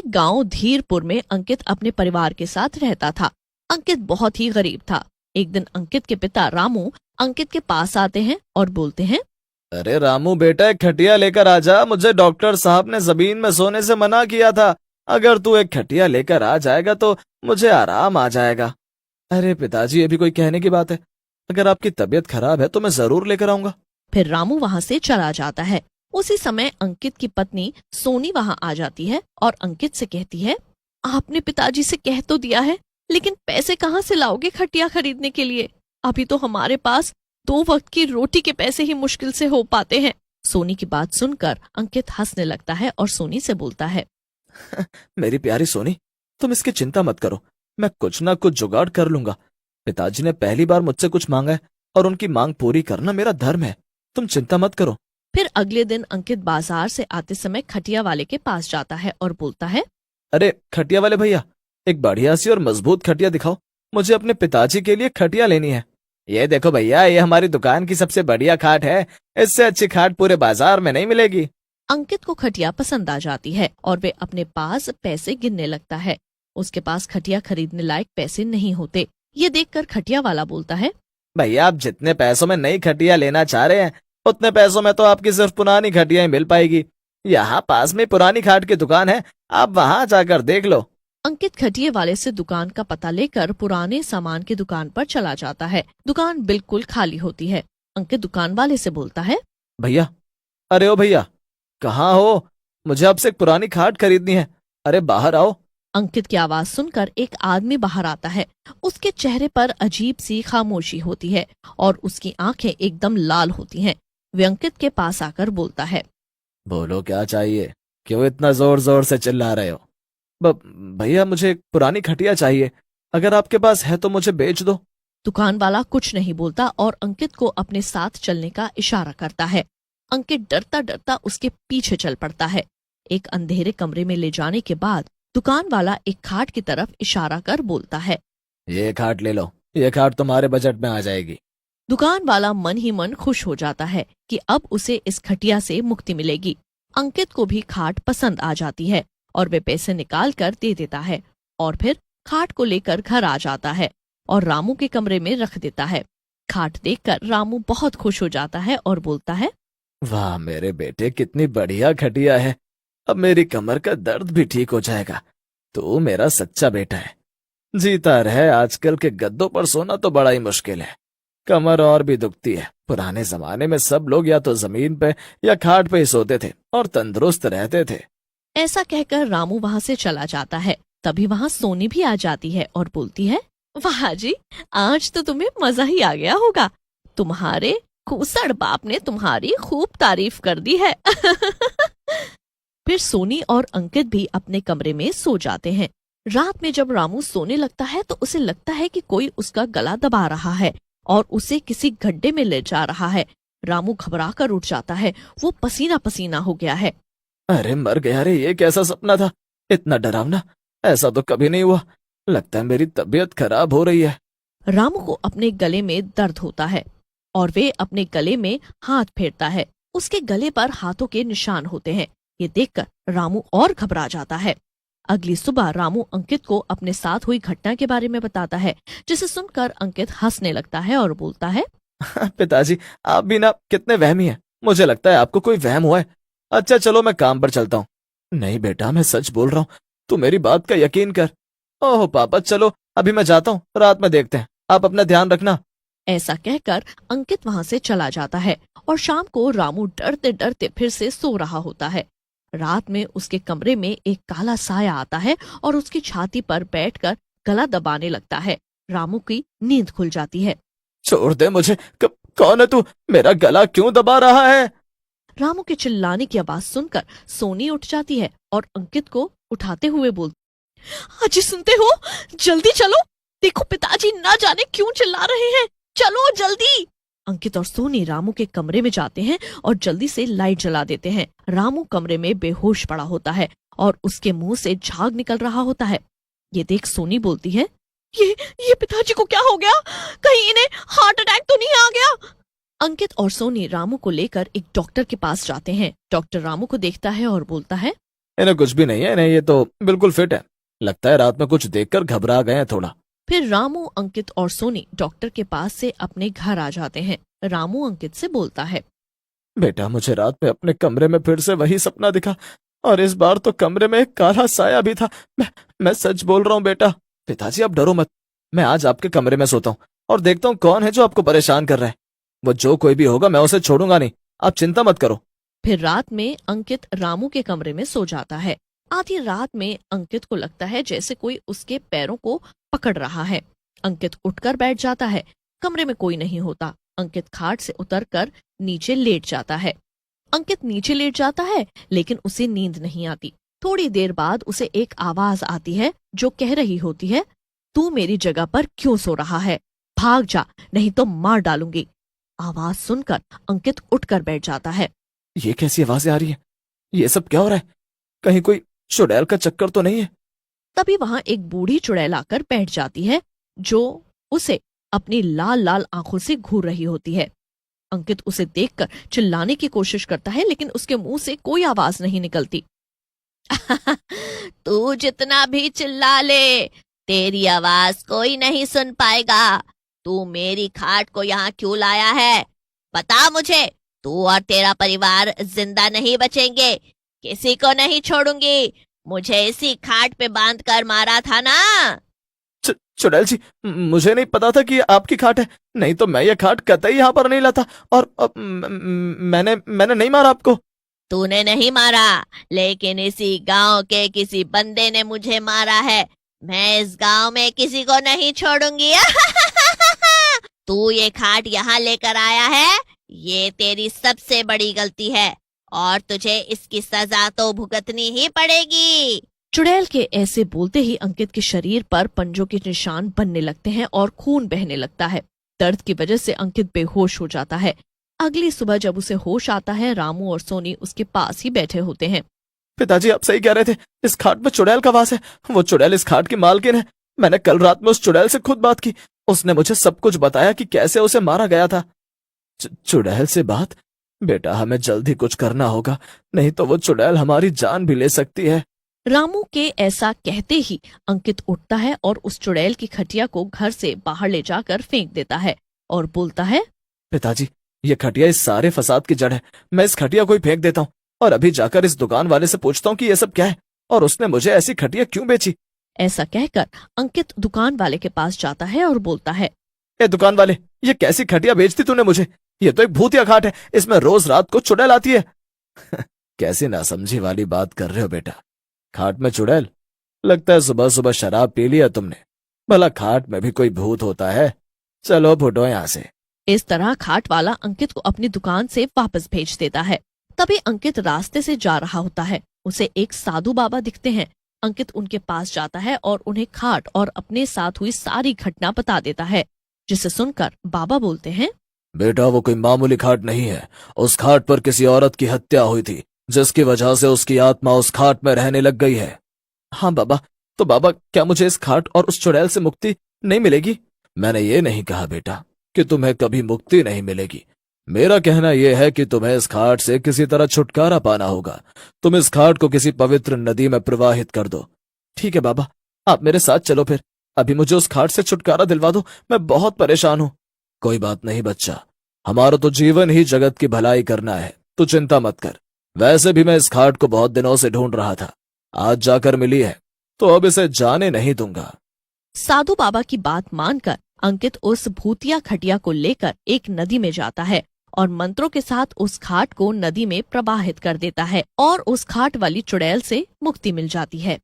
एक गांव धीरपुर में अंकित अपने परिवार के साथ रहता था। अंकित बहुत ही गरीब था। एक दिन अंकित के पिता रामू अंकित के पास आते हैं और बोलते हैं, अरे रामू बेटा, एक खटिया लेकर आ जा। मुझे डॉक्टर साहब ने जमीन में सोने से मना किया था। अगर तू एक खटिया लेकर आ जाएगा तो मुझे आराम आ जाएगा। अरे पिताजी, ये भी कोई कहने की बात है? अगर आपकी तबीयत खराब है तो मैं जरूर लेकर आऊंगा। फिर रामू वहाँ से चला जाता है। उसी समय अंकित की पत्नी सोनी वहाँ आ जाती है और अंकित से कहती है, आपने पिताजी से कह तो दिया है, लेकिन पैसे कहाँ से लाओगे खटिया खरीदने के लिए? अभी तो हमारे पास 2 वक्त की रोटी के पैसे ही मुश्किल से हो पाते हैं। सोनी की बात सुनकर अंकित हंसने लगता है और सोनी से बोलता है, मेरी प्यारी सोनी, तुम इसकी चिंता मत करो। मैं कुछ ना कुछ जुगाड़ कर लूंगा। पिताजी ने पहली बार मुझसे कुछ मांगा है और उनकी मांग पूरी करना मेरा धर्म है। तुम चिंता मत करो। फिर अगले दिन अंकित बाजार से आते समय खटिया वाले के पास जाता है और बोलता है, अरे खटिया वाले भैया, एक बढ़िया सी और मजबूत खटिया दिखाओ। मुझे अपने पिताजी के लिए खटिया लेनी है। ये देखो भैया, ये हमारी दुकान की सबसे बढ़िया खाट है। इससे अच्छी खाट पूरे बाजार में नहीं मिलेगी। अंकित को खटिया पसंद आ जाती है और वे अपने पास पैसे गिनने लगता है। उसके पास खटिया खरीदने लायक पैसे नहीं होते। ये देखकर खटिया वाला बोलता है, भैया, आप जितने पैसों में नई खटिया लेना चाह रहे हैं, उतने पैसों में तो आपकी सिर्फ पुरानी खटिया ही मिल पाएगी। यहाँ पास में पुरानी खाट की दुकान है, आप वहाँ जाकर देख लो। अंकित खटिये वाले से दुकान का पता लेकर पुराने सामान की दुकान पर चला जाता है। दुकान बिल्कुल खाली होती है। अंकित दुकान वाले से बोलता है, भैया, अरे ओ भैया, कहाँ हो? मुझे आपसे एक पुरानी खाट खरीदनी है। अरे बाहर आओ। अंकित की आवाज सुनकर एक आदमी बाहर आता है। उसके चेहरे पर अजीब सी खामोशी होती है और उसकी आंखें एकदम लाल होती हैं। वे अंकित के पास आकर बोलता है, बोलो क्या चाहिए? क्यों इतना जोर जोर से चिल्ला रहे हो? भैया, मुझे एक पुरानी खटिया चाहिए। अगर आपके पास है तो मुझे बेच दो। दुकान वाला कुछ नहीं बोलता और अंकित को अपने साथ चलने का इशारा करता है। अंकित डरता डरता उसके पीछे चल पड़ता है। एक अंधेरे कमरे में ले जाने के बाद दुकान वाला एक खाट की तरफ इशारा कर बोलता है, ये खाट ले लो। ये खाट तुम्हारे बजट में आ जाएगी। दुकान वाला मन ही मन खुश हो जाता है कि अब उसे इस खटिया से मुक्ति मिलेगी। अंकित को भी खाट पसंद आ जाती है और वे पैसे निकाल कर दे देता है और फिर खाट को लेकर घर आ जाता है और रामू के कमरे में रख देता है। खाट देखकर रामू बहुत खुश हो जाता है और बोलता है, वाह मेरे बेटे, कितनी बढ़िया खटिया है। अब मेरी कमर का दर्द भी ठीक हो जाएगा। तू मेरा सच्चा बेटा है। जीता रहे। आजकल के गद्दों पर सोना तो बड़ा ही मुश्किल है। कमर और भी दुखती है। पुराने जमाने में सब लोग या तो जमीन पे या खाट पे ही सोते थे और तंदुरुस्त रहते थे। ऐसा कहकर रामू वहाँ से चला जाता है। तभी वहाँ सोनी भी आ जाती है और बोलती है, वाह जी, आज तो तुम्हें मजा ही आ गया होगा। तुम्हारे खूसड़ बाप ने तुम्हारी खूब तारीफ कर दी है। फिर सोनी और अंकित भी अपने कमरे में सो जाते हैं। रात में जब रामू सोने लगता है तो उसे लगता है कि कोई उसका गला दबा रहा है और उसे किसी गड्ढे में ले जा रहा है। रामू घबराकर उठ जाता है। वो पसीना पसीना हो गया है। अरे मर गया रे, ये कैसा सपना था? इतना डरावना ऐसा तो कभी नहीं हुआ। लगता है मेरी तबीयत खराब हो रही है। रामू को अपने गले में दर्द होता है और वे अपने गले में हाथ फेरता है। उसके गले पर हाथों के निशान होते हैं। ये देखकर रामू और घबरा जाता है। अगली सुबह रामू अंकित को अपने साथ हुई घटना के बारे में बताता है, जिसे सुनकर अंकित हंसने लगता है और बोलता है, पिताजी, आप भी ना कितने वहमी हैं। मुझे लगता है आपको कोई वहम हुआ है। अच्छा चलो, मैं काम पर चलता हूँ। नहीं बेटा, मैं सच बोल रहा हूँ। तू मेरी बात का यकीन कर। ओह पापा, चलो अभी मैं जाता हूँ। रात में देखते हैं। आप अपना ध्यान रखना। ऐसा कहकर अंकित वहाँ से चला जाता है और शाम को रामू डरते डरते फिर से सो रहा होता है। रात में उसके कमरे में एक काला साया आता है और उसकी छाती पर बैठकर गला दबाने लगता है। रामू की नींद खुल जाती है। छोड़ दे मुझे। कौन है तू? मेरा गला क्यों दबा रहा है? रामू के चिल्लाने की आवाज सुनकर सोनी उठ जाती है और अंकित को उठाते हुए बोलती, अजी सुनते हो? जल्दी चलो, देखो पिताजी ना जाने क्यों चिल्ला रहे हैं। चलो जल्दी। अंकित और सोनी रामू के कमरे में जाते हैं और जल्दी से लाइट जला देते हैं। रामू कमरे में बेहोश पड़ा होता है और उसके मुंह से झाग निकल रहा होता है। ये देख सोनी बोलती है, ये पिताजी को क्या हो गया? कहीं इन्हें हार्ट अटैक तो नहीं आ गया? अंकित और सोनी रामू को लेकर एक डॉक्टर के पास जाते हैं। डॉक्टर रामू को देखता है और बोलता है, इन्हें कुछ भी नहीं है, इन्हें ये तो बिल्कुल फिट है। लगता है रात में कुछ देखकर घबरा गए हैं थोड़ा। फिर रामू, अंकित और सोनी डॉक्टर के पास से अपने घर आ जाते हैं। रामू अंकित से बोलता है, बेटा, मुझे रात में अपने कमरे में फिर से वही सपना दिखा, और इस बार तो कमरे में एक काला साया भी था। मैं सच बोल रहा हूँ बेटा। पिताजी आप डरो मत, मैं आज आपके कमरे में सोता हूँ और देखता हूँ कौन है जो आपको परेशान कर रहा है। वो जो कोई भी होगा मैं उसे छोड़ूंगा नहीं, आप चिंता मत करो। फिर रात में अंकित रामू के कमरे में सो जाता है। आधी रात में अंकित को लगता है जैसे कोई उसके पैरों को पकड़ रहा है। अंकित उठकर बैठ जाता है। कमरे में कोई नहीं होता। अंकित खाट से उतरकर नीचे लेट जाता है। अंकित नीचे लेट जाता है, लेकिन उसे नींद नहीं आती। थोड़ी देर बाद उसे एक आवाज आती है जो कह रही होती है, तू मेरी जगह पर क्यों सो रहा है? भाग जा, नहीं तो मार डालूंगी। आवाज सुनकर अंकित उठकर बैठ जाता है। ये कैसी आवाजें आ रही है? ये सब क्या हो रहा है? कहीं कोई चुड़ैल का चक्कर तो नहीं है? तभी वहां एक बूढ़ी चुड़ैल आकर बैठ जाती है, जो उसे अपनी लाल लाल आंखों से घूर रही होती है। अंकित उसे देखकर चिल्लाने की कोशिश करता है, लेकिन उसके मुंह से कोई आवाज नहीं निकलती। तू जितना भी चिल्ला ले, तेरी आवाज कोई नहीं सुन पाएगा। तू मेरी खाट को यहाँ क्यों लाया है? बता मुझे, तू और तेरा परिवार जिंदा नहीं बचेंगे। किसी को नहीं छोड़ूंगी। मुझे इसी खाट पे बांध कर मारा था ना। चुड़ैल जी, मुझे नहीं पता था कि ये आपकी खाट है, नहीं तो मैं ये खाट कतई यहाँ पर नहीं लाता। और मैंने नहीं मारा आपको। तूने नहीं मारा, लेकिन इसी गांव के किसी बंदे ने मुझे मारा है। मैं इस गांव में किसी को नहीं छोड़ूंगी। तू ये खाट यहाँ लेकर आया है, ये तेरी सबसे बड़ी गलती है और तुझे इसकी सजा तो भुगतनी ही पड़ेगी। चुड़ैल के ऐसे बोलते ही अंकित के शरीर पर पंजों के निशान बनने लगते हैं और खून बहने लगता है। दर्द की वजह से अंकित बेहोश हो जाता है। अगली सुबह जब उसे होश आता है, रामू और सोनी उसके पास ही बैठे होते हैं। पिताजी आप सही कह रहे थे, इस खाट में चुड़ैल का वास है। वो चुड़ैल इस खाट की मालकिन है। मैंने कल रात में उस चुड़ैल से खुद बात की। उसने मुझे सब कुछ बताया कि कैसे उसे मारा गया था। चुड़ैल से बात? बेटा, हमें जल्दी कुछ करना होगा, नहीं तो वो चुड़ैल हमारी जान भी ले सकती है। रामू के ऐसा कहते ही अंकित उठता है और उस चुड़ैल की खटिया को घर से बाहर ले जाकर फेंक देता है और बोलता है, पिताजी, ये खटिया इस सारे फसाद की जड़ है। मैं इस खटिया को ही फेंक देता हूँ और अभी जाकर इस दुकान वाले से पूछता हूँ कि ये सब क्या है और उसने मुझे ऐसी खटिया क्यों बेची। ऐसा कहकर अंकित दुकान वाले के पास जाता है और बोलता है, ए दुकान वाले, ये कैसी खटिया बेचती तूने मुझे? ये तो एक भूतिया खाट है, इसमें रोज रात को चुड़ैल आती है। कैसी नासमझी वाली बात कर रहे हो बेटा? खाट में चुड़ैल? लगता है सुबह सुबह शराब पी लिया तुमने। भला खाट में भी कोई भूत होता है? चलो फुटो यहाँ से। इस तरह खाट वाला अंकित को अपनी दुकान से वापस भेज देता है। तभी अंकित रास्ते से जा रहा होता है। उसे एक साधु बाबा दिखते हैं। अंकित उनके पास जाता है और उन्हें खाट और अपने साथ हुई सारी घटना बता देता है, जिसे सुनकर बाबा बोलते हैं, बेटा, वो कोई मामूली खाट नहीं है। उस खाट पर किसी औरत की हत्या हुई थी, जिसकी वजह से उसकी आत्मा उस खाट में रहने लग गई है। हाँ बाबा, तो बाबा क्या मुझे इस खाट और उस चुड़ैल से मुक्ति नहीं मिलेगी? मैंने ये नहीं कहा बेटा कि तुम्हें कभी मुक्ति नहीं मिलेगी। मेरा कहना यह है कि तुम्हें इस खाट से किसी तरह छुटकारा पाना होगा। तुम इस खाट को किसी पवित्र नदी में प्रवाहित कर दो। ठीक है बाबा, आप मेरे साथ चलो फिर। अभी मुझे उस खाट से छुटकारा दिलवा दो, मैं बहुत परेशान हूँ। कोई बात नहीं बच्चा, हमारा तो जीवन ही जगत की भलाई करना है, तू चिंता मत कर। वैसे भी मैं इस खाट को बहुत दिनों से ढूंढ रहा था, आज जाकर मिली है, तो अब इसे जाने नहीं दूंगा। साधु बाबा की बात मानकर अंकित उस भूतिया खटिया को लेकर एक नदी में जाता है और मंत्रों के साथ उस खाट को नदी में प्रवाहित कर देता है और उस खाट वाली चुड़ैल से मुक्ति मिल जाती है।